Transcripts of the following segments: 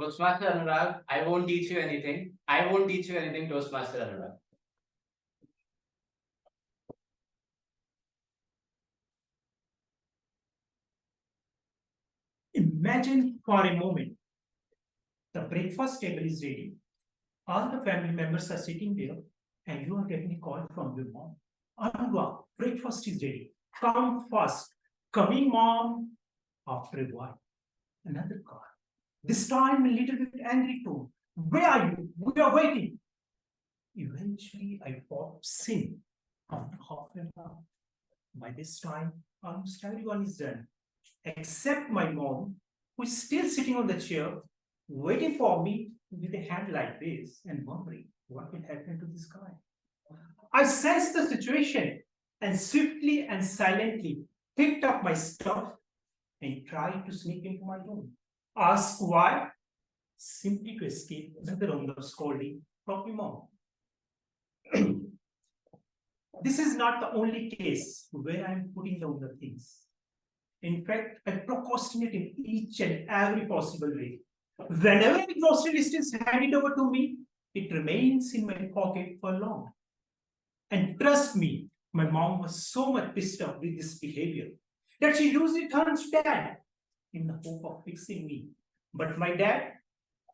Toastmaster Anurag, I won't teach you anything. I won't teach you anything, Toastmaster Anurag. Imagine for a moment the breakfast table is ready. All the family members are sitting there, and you are getting a call from your mom. Anurag, breakfast is ready. Come fast. Coming, mom. After a while, another call. This time a little bit angry tone. Where are you? We are waiting. Eventually, I pops in after half an hour. By this time, almost everyone is done, except my mom, who is still sitting on the chair, waiting for me with a hand like this and wondering what will happen to this guy. I sensed the situation and swiftly and silently picked up my stuff and tried to sneak into my room. Ask why? Simply to escape another round of scolding from my mom. This is not the only case where I'm putting down the things. In fact, I procrastinate in each and every possible way. Whenever the grocery list is handed over to me, it remains in my pocket for long. And trust me, my mom was so much pissed off with this behavior that she usually turns to dad in the hope of fixing me. But my dad,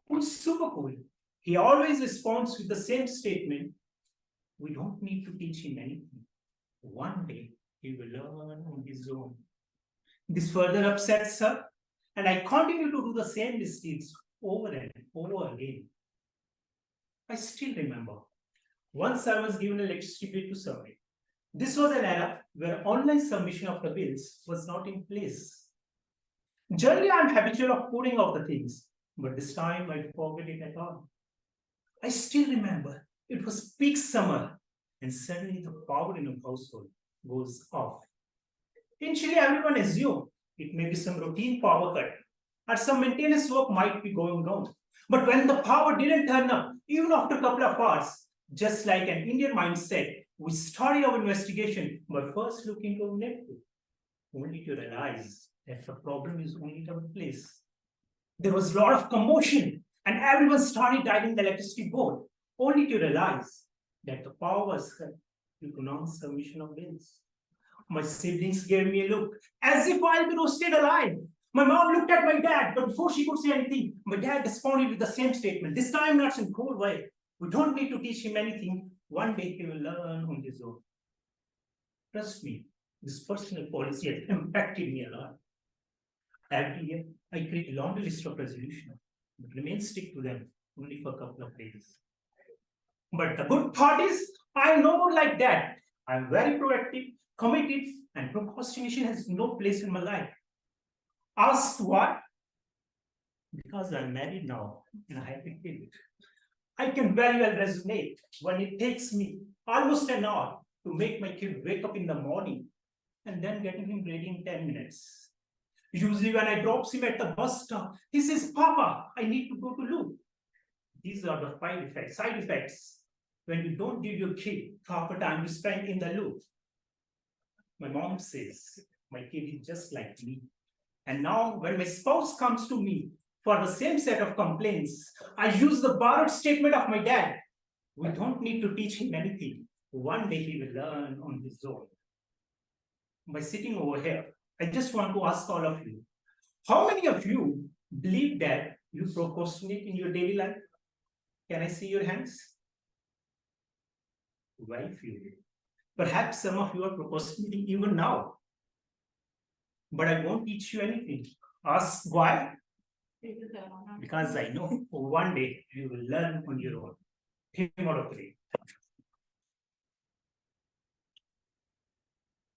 who's super cool, he always responds with the same statement: we don't need to teach him anything. One day he will learn on his own. This further upsets her, and I continue to do the same mistakes over and over again. I still remember once I was given an electricity bill to submit. This was an era where online submission of the bills was not in place. Generally, I'm habitual of putting off the things, but this time I forget it at all. I still remember it was peak summer, and suddenly the power in the household goes off. Initially, everyone assumed it may be some routine power cut or some maintenance work might be going on. But when the power didn't turn up, even after a couple of hours, just like an Indian mindset, we started our investigation by first looking to network, only to realize that the problem is only at our place. There was a lot of commotion, and everyone started dialing the electricity board, only to realize that the power was cut due to non-submission of bills. My siblings gave me a look as if I'd been roasted alive. My mom looked at my dad, but before she could say anything, my dad responded with the same statement. This time, not in a cold way. We don't need to teach him anything. One day he will learn on his own. Trust me, this personal policy has impacted me a lot. Every year, I create a laundry list of resolutions, but remain stick to them only for a couple of days. But the good part is, I'm no more like that. I'm very proactive, committed, and procrastination has no place in my life. Asked why? Because I'm married now and I have a kid. I can very well resonate when it takes me almost an hour to make my kid wake up in the morning and then getting him ready in 10 minutes. Usually when I drop him at the bus stop, he says, Papa, I need to go to loo. These are the side effects when you don't give your kid proper time to spend in the loo. My mom says, my kid is just like me. And now when my spouse comes to me for the same set of complaints, I use the borrowed statement of my dad. We don't need to teach him anything. One day he will learn on his own. By sitting over here, I just want to ask all of you, how many of you believe that you procrastinate in your daily life? Can I see your hands? Very few. Perhaps some of you are procrastinating even now. But I won't teach you anything. Ask why? Because I know one day you will learn on your own. 3 out of 3.